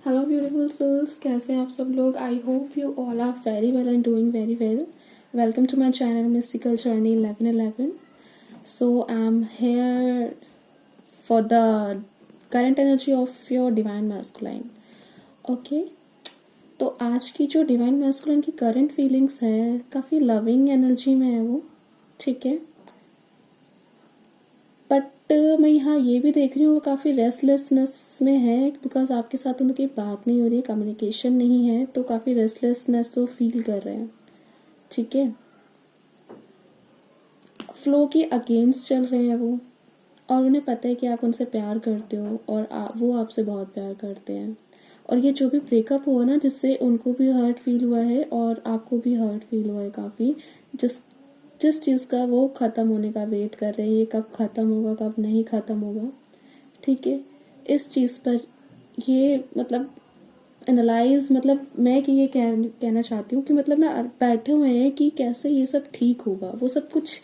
Hello beautiful souls, कैसे हैं आप सब लोग। I hope you all are very well and doing very well. Welcome to my channel mystical journey 1111. So I am here for the current energy of your divine masculine. Okay, तो आज की जो divine masculine की current feelings है काफ़ी loving energy में है वो. ठीक है, बट मैं यहाँ ये भी देख रही हूँ वो काफ़ी रेस्टलेसनेस में है बिकॉज आपके साथ उनकी बात नहीं हो रही है, कम्युनिकेशन नहीं है, तो काफ़ी रेस्टलेसनेस वो फील कर रहे हैं. ठीक है, फ्लो के अगेंस्ट चल रहे हैं वो, और उन्हें पता है कि आप उनसे प्यार करते हो और वो आपसे बहुत प्यार करते हैं. और ये जो भी ब्रेकअप हुआ ना, जिससे उनको भी हर्ट फील हुआ है और आपको भी हर्ट फील हुआ है काफ़ी. जिस जिस चीज़ का वो ख़त्म होने का वेट कर रहे हैं, ये कब ख़त्म होगा कब नहीं ख़त्म होगा. ठीक है, इस चीज़ पर ये मतलब एनालाइज, मतलब मैं कि ये कहना चाहती हूँ कि मतलब ना बैठे हुए हैं कि कैसे ये सब ठीक होगा. वो सब कुछ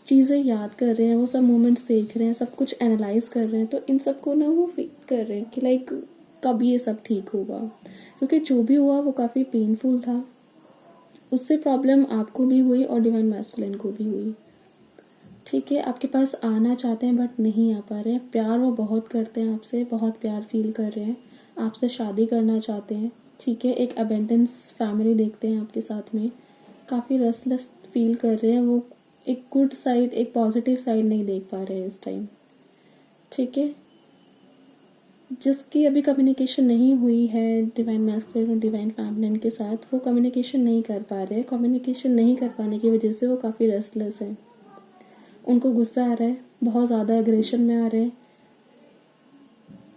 चीज़ें याद कर रहे हैं, वो सब मोमेंट्स देख रहे हैं, सब कुछ एनालाइज कर रहे हैं, तो इन सब को ना वो फील कर रहे हैं कि लाइक कब ये सब ठीक होगा. क्योंकि जो भी हुआ वो काफ़ी पेनफुल था. उससे प्रॉब्लम आपको भी हुई और डिवाइन मैस्कुलिन को भी हुई. ठीक है, आपके पास आना चाहते हैं बट नहीं आ पा रहे हैं. प्यार वो बहुत करते हैं आपसे, बहुत प्यार फील कर रहे हैं, आपसे शादी करना चाहते हैं. ठीक है, एक अबेंडेंस फैमिली देखते हैं आपके साथ में. काफ़ी रेस्टलेस फील कर रहे हैं वो. एक गुड साइड, एक पॉजिटिव साइड नहीं देख पा रहे हैं इस टाइम. ठीक है, जिसकी अभी कम्युनिकेशन नहीं हुई है डिवाइन मैस्कुलिन और डिवाइन फेमिनिन के साथ, वो कम्युनिकेशन नहीं कर पा रहे हैं. कम्युनिकेशन नहीं कर पाने की वजह से वो काफ़ी रेस्टलेस है. उनको गुस्सा आ रहा है, बहुत ज़्यादा एग्रेशन में आ रहे हैं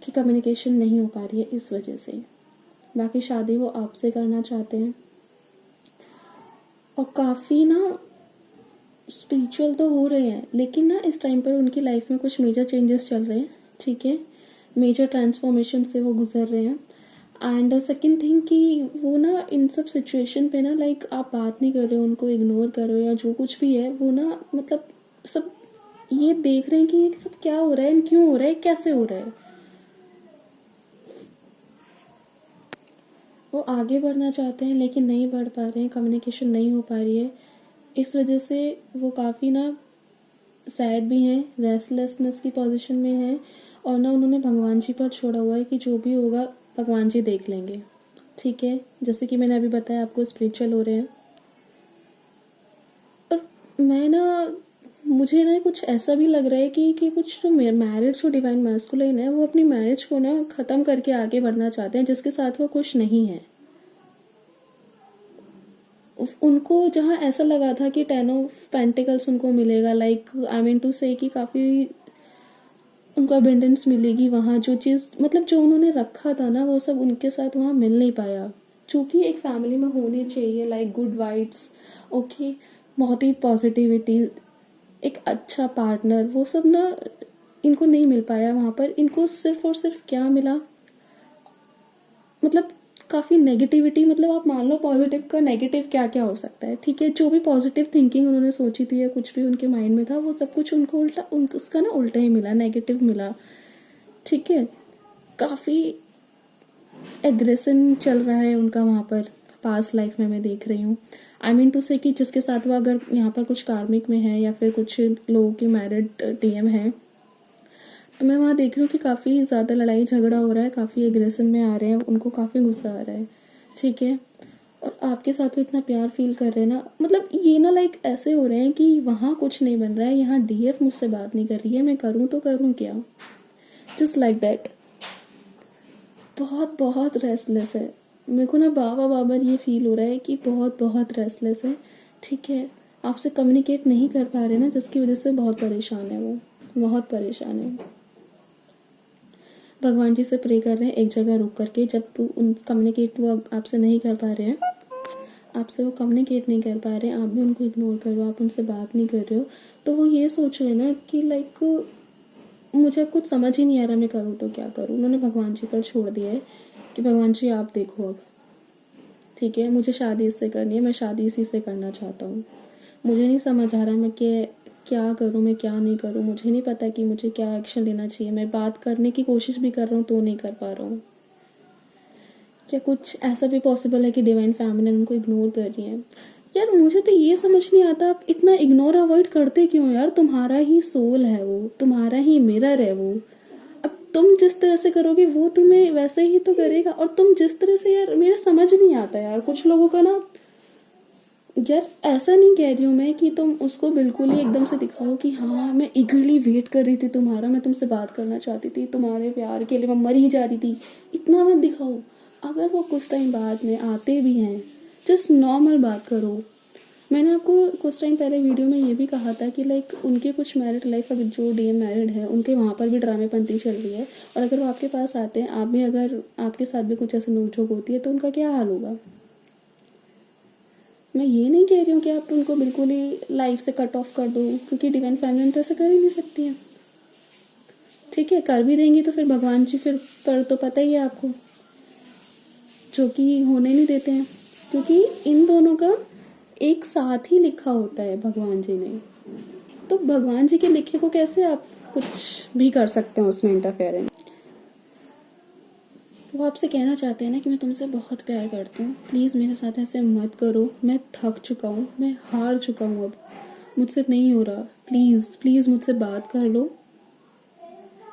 कि कम्युनिकेशन नहीं हो पा रही है इस वजह से. बाकी शादी वो आपसे करना चाहते हैं और काफ़ी ना स्पिरिचुअल तो हो रहे हैं, लेकिन ना इस टाइम पर उनकी लाइफ में कुछ मेजर चेंजेस चल रहे हैं. ठीक है, मेजर ट्रांसफॉर्मेशन से वो गुजर रहे हैं. एंड सेकेंड थिंग कि वो ना इन सब सिचुएशन पे ना लाइक आप बात नहीं कर रहे हो, उनको इग्नोर कर रहे हो या जो कुछ भी है वो ना, मतलब सब ये देख रहे हैं कि ये सब क्या हो रहा है, क्यों हो रहा है, कैसे हो रहा है. वो आगे बढ़ना चाहते हैं लेकिन नहीं बढ़ पा रहे हैं, कम्युनिकेशन नहीं हो पा रही है. इस वजह से वो काफ़ी ना सैड भी हैं, रेस्टलेसनेस की पोजीशन में है. और ना उन्होंने भगवान जी पर छोड़ा हुआ है कि जो भी होगा भगवान जी देख लेंगे. ठीक है, जैसे कि मैंने अभी बताया आपको स्पिरिचुअल हो रहे हैं. और मैं ना, मुझे ना कुछ ऐसा भी लग रहा है कि कुछ जो मैरिज, जो डिवाइन मैस्कुलाइन है, वो अपनी मैरिज को ना ख़त्म करके आगे बढ़ना चाहते हैं जिसके साथ वो खुश नहीं है. उनको जहाँ ऐसा लगा था कि 10 ऑफ पेंटिकल्स उनको मिलेगा, लाइक आई मीन टू से कि काफ़ी उनको अबेंडेंस मिलेगी वहाँ, जो चीज़ मतलब जो उन्होंने रखा था ना वो सब उनके साथ वहाँ मिल नहीं पाया. चूँकि एक फैमिली में होनी चाहिए लाइक गुड वाइब्स, ओके, बहुत ही पॉजिटिविटी, एक अच्छा पार्टनर, वो सब ना इनको नहीं मिल पाया वहाँ पर. इनको सिर्फ और सिर्फ क्या मिला, मतलब काफ़ी नेगेटिविटी. मतलब आप मान लो पॉजिटिव का नेगेटिव क्या क्या हो सकता है. ठीक है, जो भी पॉजिटिव थिंकिंग उन्होंने सोची थी या कुछ भी उनके माइंड में था वो सब कुछ उनको उल्टा, उसका ना उल्टा ही मिला, नेगेटिव मिला. ठीक है, काफ़ी एग्रेशन चल रहा है उनका वहाँ पर पास्ट लाइफ में, मैं देख रही हूँ. आई मीन टू से कि जिसके साथ वो अगर यहाँ पर कुछ कार्मिक में है या फिर कुछ लोगों की मैरिड टीएम है, तो मैं वहाँ देख रही हूँ कि काफ़ी ज़्यादा लड़ाई झगड़ा हो रहा है, काफ़ी एग्रेशन में आ रहे हैं, उनको काफ़ी गुस्सा आ रहा है. ठीक है, और आपके साथ वो इतना प्यार फील कर रहे हैं ना, मतलब ये ना लाइक ऐसे हो रहे हैं कि वहाँ कुछ नहीं बन रहा है, यहाँ डीएफ मुझसे बात नहीं कर रही है, मैं करूँ तो करूँ क्या, जस्ट लाइक दैट. बहुत बहुत रेस्टलेस है. मेरे को ना बाबा बाबर ये फील हो रहा है कि बहुत बहुत रेस्टलेस है. ठीक है, आपसे कम्युनिकेट नहीं कर पा रहे ना, जिसकी वजह से बहुत परेशान है वो, बहुत परेशान है. भगवान जी से प्रे कर रहे हैं एक जगह रुक करके, जब उन कम्युनिकेट वो आपसे नहीं कर पा रहे हैं, आपसे वो कम्युनिकेट नहीं कर पा रहे हैं, आप भी उनको इग्नोर कर रहे हो, आप उनसे बात नहीं कर रहे हो, तो वो ये सोच रहे हैं ना कि लाइक मुझे कुछ समझ ही नहीं आ रहा, मैं करूँ तो क्या करूँ. उन्होंने भगवान जी पर छोड़ दिया है कि भगवान जी आप देखो अब. ठीक है, मुझे शादी इससे करनी है, मैं शादी इसी से करना चाहता हूँ. मुझे नहीं समझ आ रहा मैं क्या करूँ, मैं क्या नहीं करूँ. मुझे नहीं पता कि मुझे क्या एक्शन लेना चाहिए. मैं बात करने की कोशिश भी कर रहा हूँ तो नहीं कर पा रहा हूँ. क्या कुछ ऐसा भी पॉसिबल है कि डिवाइन फैमिली उनको इग्नोर कर रही है? यार मुझे तो ये समझ नहीं आता आप इतना इग्नोर अवॉइड करते क्यों यार? तुम्हारा ही सोल है वो, तुम्हारा ही मिरर है वो। अब तुम जिस तरह से करोगे वो तुम्हें वैसे ही तो करेगा। और तुम जिस तरह से, यार मेरा समझ नहीं आता यार कुछ लोगों का ना। यार ऐसा नहीं कह रही हूँ मैं कि तुम उसको बिल्कुल ही एकदम से दिखाओ कि हाँ मैं ईगरली वेट कर रही थी तुम्हारा, मैं तुमसे बात करना चाहती थी, तुम्हारे प्यार के लिए मैं मर ही जा रही थी, इतना मत दिखाओ। अगर वो कुछ टाइम बाद में आते भी हैं, जस्ट नॉर्मल बात करो। मैंने आपको कुछ टाइम पहले वीडियो में ये भी कहा था कि लाइक उनके कुछ मैरिड लाइफ, अगर जो डीएम मैरिड है उनके वहाँ पर भी ड्रामेपंती चल रही है। और अगर वो आपके पास आते हैं, आप भी अगर आपके साथ भी कुछ ऐसे नोकझोंक होती है तो उनका क्या हाल होगा? मैं ये नहीं कह रही हूँ कि आप उनको बिल्कुल ही लाइफ से कट ऑफ कर दो, क्योंकि डिवाइन फैमिली तो ऐसा कर ही नहीं सकती है। ठीक है, कर भी देंगी तो फिर भगवान जी फिर पर तो पता ही है आपको, जो कि होने नहीं देते हैं। क्योंकि इन दोनों का एक साथ ही लिखा होता है भगवान जी ने, तो भगवान जी के लिखे को कैसे आप कुछ भी कर सकते हैं उसमें इंटरफेरेंस? तो वो आपसे कहना चाहते हैं ना कि मैं तुमसे बहुत प्यार करती हूँ, प्लीज़ मेरे साथ ऐसे मत करो, मैं थक चुका हूँ, मैं हार चुका हूँ, अब मुझसे नहीं हो रहा, प्लीज़ प्लीज़ मुझसे बात कर लो,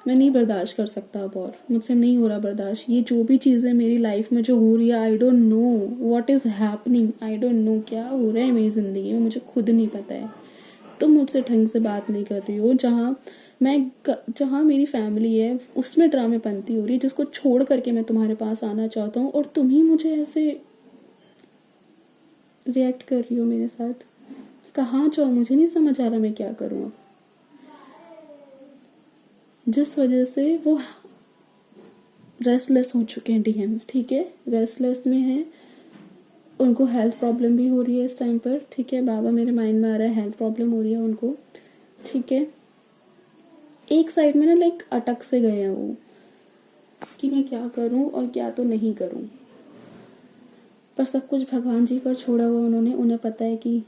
मैं नहीं बर्दाश्त कर सकता अब, और मुझसे नहीं हो रहा बर्दाश्त। ये जो भी चीज़ें मेरी लाइफ में जो हो रही है, I don't know what is happening, I don't know क्या हो रहा है मेरी ज़िंदगी में, मुझे खुद नहीं पता है। तुम मुझसे ढंग से बात नहीं कर रही हो, जहाँ मेरी फैमिली है उसमें ड्रामेपंती हो रही है, जिसको छोड़ करके मैं तुम्हारे पास आना चाहता हूँ, और तुम ही मुझे ऐसे रिएक्ट कर रही हो मेरे साथ। कहाँ जाओ, मुझे नहीं समझ आ रहा मैं क्या करूँ अब। जिस वजह से वो रेस्टलेस हो चुके हैं डीएम, ठीक है, रेस्टलेस में है, उनको हेल्थ प्रॉब्लम भी हो रही है इस टाइम पर, ठीक है, बाबा मेरे माइंड में आ रहा है, हेल्थ प्रॉब्लम हो रही है उनको, ठीक है। एक साइड में ना लाइक अटक से गए हैं वो कि मैं क्या करूं और क्या तो नहीं करूं, पर सब कुछ भगवान जी पर छोड़ा हुआ उन्होंने। उन्हें पता है कि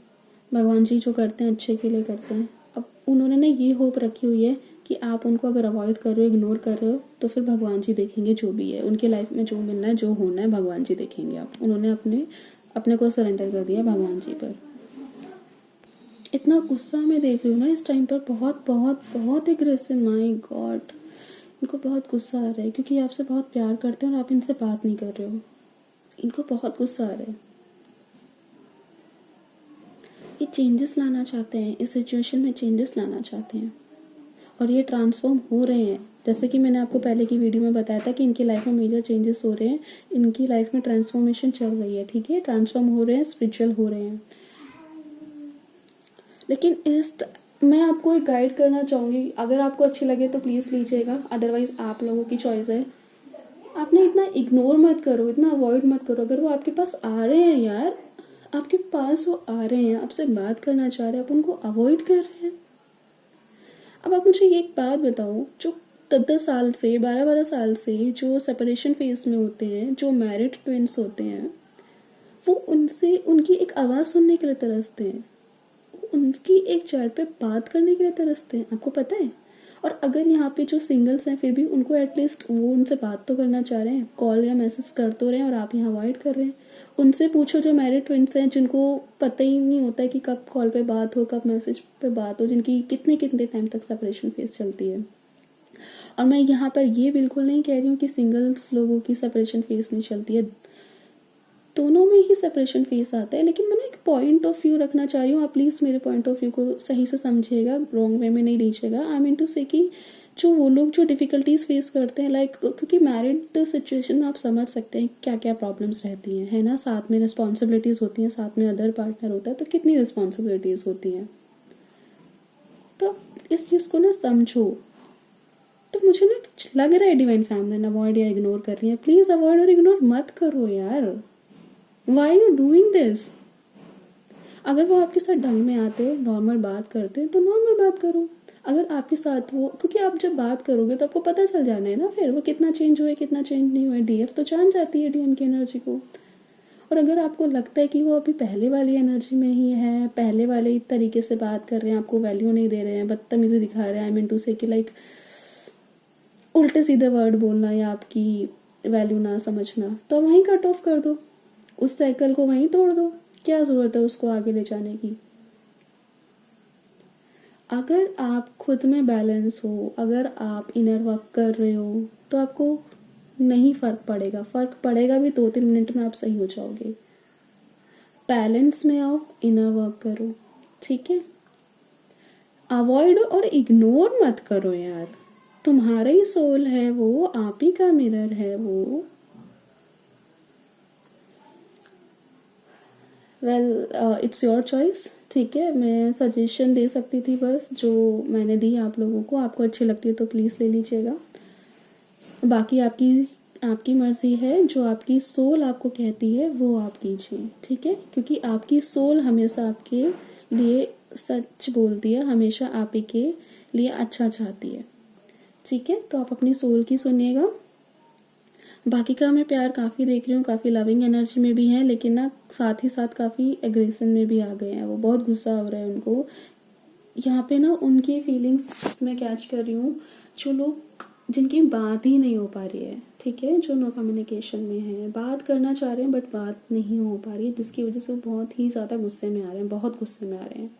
भगवान जी जो करते हैं अच्छे के लिए करते हैं। अब उन्होंने ना ये होप रखी हुई है कि आप उनको अगर अवॉइड कर रहे हो, इग्नोर कर रहे हो, तो फिर भगवान जी देखेंगे जो भी है उनकी लाइफ में, जो मिलना है जो होना है भगवान जी देखेंगे। आप उन्होंने अपने अपने को सरेंडर कर दिया भगवान जी पर। इतना गुस्सा मैं देख रही हूँ ना इस टाइम पर, बहुत बहुत बहुत एग्रेसिव, माय गॉड। इनको बहुत गुस्सा आ रहा है क्योंकि ये आपसे बहुत प्यार करते हैं और आप इनसे बात नहीं कर रहे हो। इनको बहुत गुस्सा आ रहा है, ये चेंजेस लाना चाहते हैं, इस सिचुएशन में चेंजेस लाना चाहते हैं, और ये ट्रांसफॉर्म हो रहे हैं। जैसे कि मैंने आपको पहले की वीडियो में बताया था कि इनकी लाइफ में मेजर चेंजेस हो रहे हैं, इनकी लाइफ में ट्रांसफॉर्मेशन चल रही है, ठीक है, ट्रांसफॉर्म हो रहे हैं, स्पिरिचुअल हो रहे हैं। लेकिन मैं आपको एक गाइड करना चाहूँगी, अगर आपको अच्छी लगे तो प्लीज़ लीजिएगा, अदरवाइज आप लोगों की चॉइस है। आपने इतना इग्नोर मत करो, इतना अवॉइड मत करो। अगर वो आपके पास आ रहे हैं यार, आपके पास वो आ रहे हैं, आपसे बात करना चाह रहे हैं, आप उनको अवॉइड कर रहे हैं। अब आप मुझे एक बात बताओ, जो 10-10 साल से, 12-12 साल से जो सेपरेशन फेज में होते हैं, जो मैरिड ट्विंस होते हैं, वो उनसे उनकी एक आवाज़ सुनने के लिए तरसते हैं, उनकी एक चैट पे बात करने के लिए तरसते हैं, आपको पता है। और अगर यहाँ पे जो सिंगल्स हैं फिर भी उनको एटलीस्ट वो उनसे बात तो करना चाह रहे हैं, कॉल या मैसेज कर तो रहे हैं, और आप यहाँ अवॉइड कर रहे हैं। उनसे पूछो जो मैरिड ट्विंस हैं, जिनको पता ही नहीं होता है कि कब कॉल पे बात हो, कब मैसेज पे बात हो, जिनकी कितने कितने टाइम तक सेपरेशन फेज चलती है। और मैं यहाँ पर ये बिल्कुल नहीं कह रही हूँ कि सिंगल्स लोगों की सेपरेशन फेज नहीं चलती है, दोनों में ही सेपरेशन फेस आता है। लेकिन मैं एक पॉइंट ऑफ व्यू रखना चाह रही हूँ, आप प्लीज़ मेरे पॉइंट ऑफ व्यू को सही से समझिएगा, रॉन्ग वे में नहीं लीजिएगा। आई मीन टू से कि जो वो लोग जो डिफ़िकल्टीज फेस करते हैं, लाइक क्योंकि मैरिड सिचुएशन में आप समझ सकते हैं क्या क्या प्रॉब्लम्स रहती हैं, है ना। साथ में रिस्पॉन्सिबिलिटीज़ होती हैं, साथ में अदर पार्टनर होता है, तो कितनी रिस्पॉन्सिबिलिटीज़ होती हैं। तो इस चीज़ को ना समझो। तो मुझे ना लग रहा है डिवाइन फैमिली अवॉइड या इग्नोर कर रही है। प्लीज़ अवॉइड और इग्नोर मत करो यार, वाई यू डूइंग दिस। अगर वो आपके साथ ढंग में आते, नॉर्मल बात करते, तो नॉर्मल बात करो। अगर आपके साथ वो, क्योंकि आप जब बात करोगे तो आपको पता चल जाना है ना फिर वो कितना चेंज हुआ, कितना चेंज नहीं हुआ। डीएफ तो जान जाती है डीएम की एनर्जी को। और अगर आपको लगता है कि वो अभी पहले वाली एनर्जी में ही है, पहले वाले तरीके से बात कर रहे हैं, आपको वैल्यू नहीं दे रहे हैं, बदतमीजी दिखा रहे हैं, आई मीन टू से कि लाइक उल्टे सीधे वर्ड बोलना, या आपकी वैल्यू ना समझना, तो वहीं कट ऑफ कर दो, उस साइकिल को वहीं तोड़ दो। क्या ज़रूरत है उसको आगे ले जाने की? अगर आप खुद में बैलेंस हो, अगर आप इनर वर्क कर रहे हो, तो आपको नहीं फ़र्क पड़ेगा। फ़र्क पड़ेगा भी 2-3 मिनट में आप सही हो जाओगे। बैलेंस में आओ, इनर वर्क करो, ठीक है? अवॉइड और इग्नोर मत करो यार। तुम्हारा ही सोल है वो, आप ही का मिरर है वो। वेल इट्स योर चॉइस, ठीक है? मैं सजेशन दे सकती थी बस, जो मैंने दी आप लोगों को। आपको अच्छी लगती है तो प्लीज़ ले लीजिएगा। बाकी आपकी आपकी मर्जी है, जो आपकी सोल आपको कहती है वो आप कीजिए, ठीक है? क्योंकि आपकी सोल हमेशा आपके लिए सच बोलती है, हमेशा आप ही के लिए अच्छा चाहती है, ठीक है? तो आप अपनी सोल की सुनिएगा। बाकी का मैं प्यार काफ़ी देख रही हूँ, काफ़ी लविंग एनर्जी में भी है, लेकिन ना साथ ही साथ काफ़ी एग्रेशन में भी आ गए हैं। वो बहुत गुस्सा हो रहा है उनको। यहाँ पे ना उनकी फीलिंग्स मैं कैच कर रही हूँ, जो लोग जिनकी बात ही नहीं हो पा रही है, ठीक है? जो नो कम्युनिकेशन में है, बात करना चाह रहे हैं बट बात नहीं हो पा रही है, जिसकी वजह से वो बहुत ही ज़्यादा गुस्से में आ रहे हैं, बहुत गुस्से में आ रहे हैं।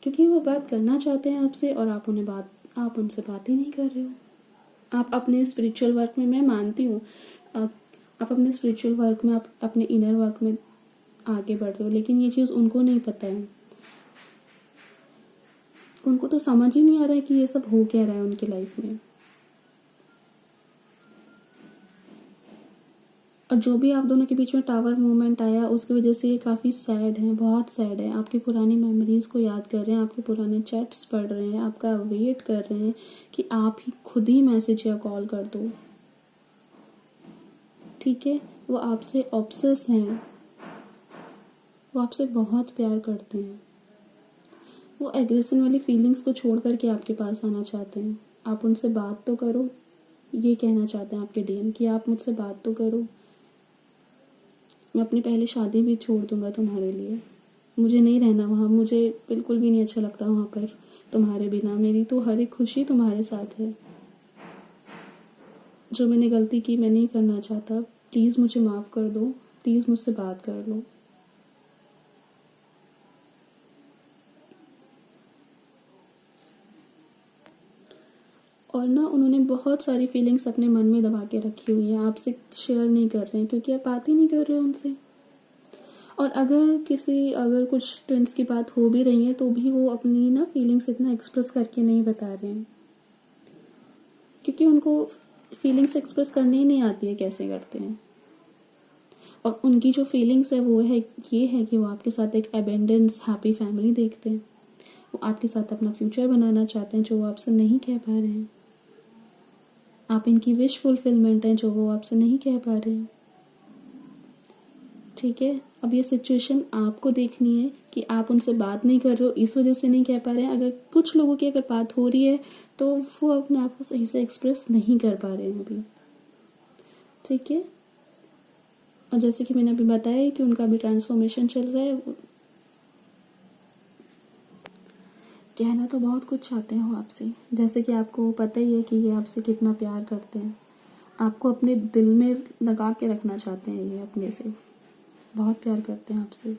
क्योंकि वो बात करना चाहते हैं आपसे और आप उनसे बात ही नहीं कर रहे हो। आप अपने स्पिरिचुअल वर्क में, मैं मानती हूँ, आप अपने स्पिरिचुअल वर्क में, आप अपने इनर वर्क में आगे बढ़ रहे हो, लेकिन ये चीज़ उनको नहीं पता है। उनको तो समझ ही नहीं आ रहा है कि ये सब हो क्या रहा है उनकी लाइफ में। और जो भी आप दोनों के बीच में टावर मूवमेंट आया, उसकी वजह से ये काफ़ी सैड है, बहुत सैड है। आपकी पुरानी मेमोरीज को याद कर रहे हैं, आपके पुराने चैट्स पढ़ रहे हैं, आपका वेट कर रहे हैं कि आप ही खुद ही मैसेज या कॉल कर दो, ठीक है? वो आपसे ऑब्सेस हैं, वो आपसे बहुत प्यार करते हैं। वो एग्रेशन वाली फीलिंग्स को छोड़ करके आपके पास आना चाहते हैं। आप उनसे बात तो करो, ये कहना चाहते हैं आपके डीएम कि आप मुझसे बात तो करो। मैं अपनी पहली शादी भी छोड़ दूंगा तुम्हारे लिए। मुझे नहीं रहना वहाँ, मुझे बिल्कुल भी नहीं अच्छा लगता वहाँ पर तुम्हारे बिना। मेरी तो हर एक खुशी तुम्हारे साथ है। जो मैंने गलती की मैं नहीं करना चाहता, प्लीज़ मुझे माफ़ कर दो, प्लीज़ मुझसे बात कर लो। और ना उन्होंने बहुत सारी फीलिंग्स अपने मन में दबा के रखी हुई हैं, आपसे शेयर नहीं कर रहे हैं क्योंकि आप बात ही नहीं कर रहे हो उनसे। और अगर कुछ ट्विंस की बात हो भी रही है तो भी वो अपनी ना फीलिंग्स इतना एक्सप्रेस करके नहीं बता रहे हैं, क्योंकि उनको फीलिंग्स एक्सप्रेस करनी ही नहीं आती है कैसे करते हैं। और उनकी जो फीलिंग्स है वो है ये है कि वो आपके साथ एक अबेंडेंस हैप्पी फैमिली देखते हैं। वो आपके साथ अपना फ्यूचर बनाना चाहते हैं, जो वो आपसे नहीं कह पा रहे हैं। आप इनकी विश फुलफिलमेंट है, जो वो आपसे नहीं कह पा रहे हैं, ठीक है? अब ये सिचुएशन आपको देखनी है कि आप उनसे बात नहीं कर रहे हो, इस वजह से नहीं कह पा रहे हैं। अगर कुछ लोगों की अगर बात हो रही है तो वो अपने आप को सही से एक्सप्रेस नहीं कर पा रहे हैं अभी, ठीक है? और जैसे कि मैंने अभी बताया कि उनका भी ट्रांसफॉर्मेशन चल रहा है। कहना तो बहुत कुछ चाहते हैं वो आपसे, जैसे कि आपको पता ही है कि ये आपसे कितना प्यार करते हैं। आपको अपने दिल में लगा के रखना चाहते हैं, ये अपने से बहुत प्यार करते हैं आपसे,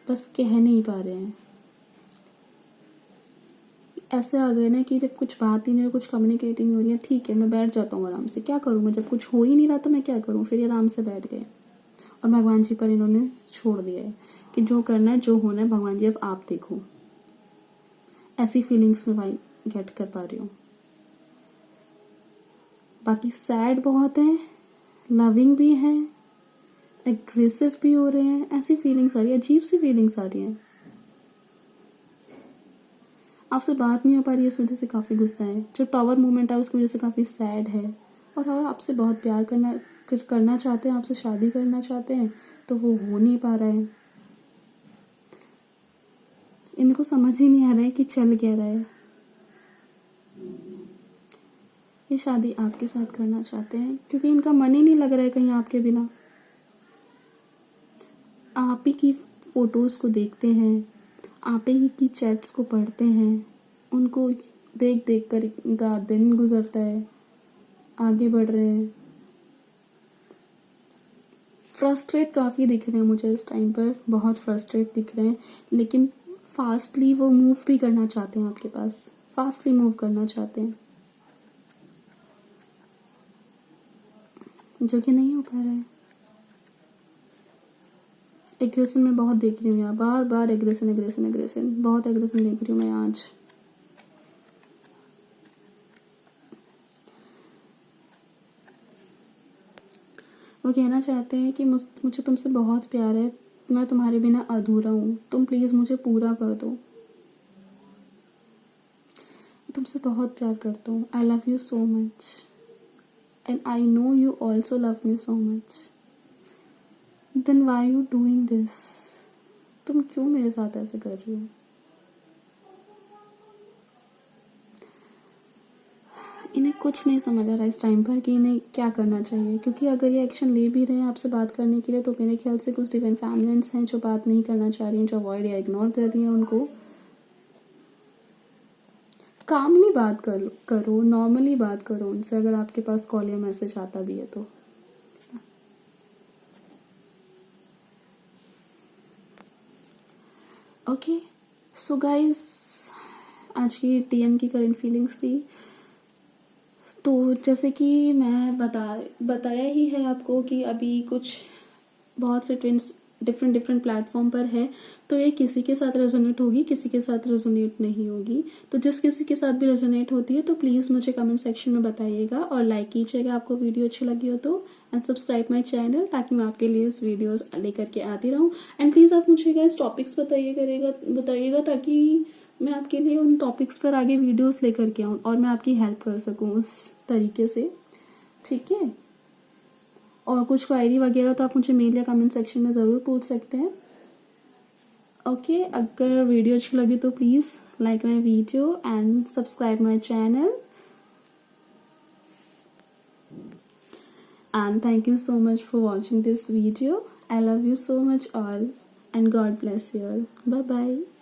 बस कह नहीं पा रहे हैं। ऐसे आ गए ना कि जब कुछ बात ही नहीं हो, कुछ कम्युनिकेट ही नहीं हो रही है, ठीक है मैं बैठ जाता हूँ आराम से, क्या करूँ मैं? जब कुछ हो ही नहीं रहा तो मैं क्या करूँ? फिर ये आराम से बैठ गए और भगवान जी पर इन्होंने छोड़ दिया है कि जो करना है, जो होना है, भगवान जी अब आप देखो। ऐसी फीलिंग्स में भाई गेट कर पा रही हूँ। बाकी सैड बहुत है, लविंग भी है, एग्रेसिव भी हो रहे हैं, ऐसी फीलिंग्स आ रही है, अजीब सी फीलिंग्स आ रही हैं। आपसे बात नहीं हो पा रही है, इस वजह से काफ़ी गुस्सा है। जो टावर मूवमेंट है उसकी वजह से काफ़ी सैड है। और हाँ, आपसे बहुत प्यार करना चाहते हैं, आपसे शादी करना चाहते हैं, तो वो हो नहीं पा रहा है। इनको समझ ही नहीं आ रहा है कि चल क्या रहा है। ये शादी आपके साथ करना चाहते हैं क्योंकि इनका मन ही नहीं लग रहा है कहीं आपके बिना। आप ही की फोटोज को देखते हैं, आप ही की चैट्स को पढ़ते हैं, उनको देख देख कर इनका दिन गुजरता है, आगे बढ़ रहे हैं। फ्रस्ट्रेट काफ़ी दिख रहे हैं मुझे इस टाइम पर, बहुत फ्रस्ट्रेट दिख रहे हैं, लेकिन फास्टली वो मूव भी करना चाहते हैं आपके पास, फास्टली मूव करना चाहते हैं, जो कि नहीं हो पा रहा है। एग्रेशन में बहुत देख रही हूँ यार, बार बार एग्रेशन एग्रेशन एग्रेशन, बहुत एग्रेशन देख रही हूँ मैं आज। वो कहना चाहते हैं कि मुझे तुमसे बहुत प्यार है, मैं तुम्हारे बिना अधूरा हूँ, तुम प्लीज़ मुझे पूरा कर दो। मैं तुमसे बहुत प्यार करता हूँ, I love you so much and I know you also love me so much, then why you doing this, तुम क्यों मेरे साथ ऐसे कर रही हो। इन्हें कुछ नहीं समझ आ रहा इस टाइम पर कि इन्हें क्या करना चाहिए, क्योंकि अगर ये एक्शन ले भी रहे हैं आपसे बात करने के लिए, तो मेरे ख्याल से कुछ डिवाइन फैमिलीज हैं जो बात नहीं करना चाह रही हैं, जो अवॉइड या इग्नोर कर रही हैं उनको। कामली बात करो, नॉर्मली बात करो उनसे, अगर आपके पास कॉल या मैसेज आता भी है तो। ओके सो गाइस, आज की टीएम की करंट फीलिंग्स थी। तो जैसे कि मैं बताया ही है आपको कि अभी कुछ बहुत से ट्विंस डिफरेंट डिफरेंट प्लेटफॉर्म पर है, तो ये किसी के साथ रेजोनेट होगी, किसी के साथ रेजोनेट नहीं होगी। तो जिस किसी के साथ भी रेजोनेट होती है तो प्लीज़ मुझे कमेंट सेक्शन में बताइएगा और लाइक कीजिएगा आपको वीडियो अच्छी लगी हो तो, एंड सब्सक्राइब माई चैनल, ताकि मैं आपके लिए इस वीडियोज़ लेकर के आती रहूँ। एंड प्लीज़ आप मुझे गाइस टॉपिक्स बताइएगा ताकि मैं आपके लिए उन टॉपिक्स पर आगे वीडियोस लेकर के आऊँ और मैं आपकी हेल्प कर सकूँ उस तरीके से, ठीक है। और कुछ क्वायरी वगैरह तो आप मुझे मेल या कमेंट सेक्शन में ज़रूर पूछ सकते हैं। ओके, अगर वीडियो अच्छी लगी तो please like my video and subscribe my channel, and thank you so much for watching this video. I love you so much all and God bless you all. Bye bye.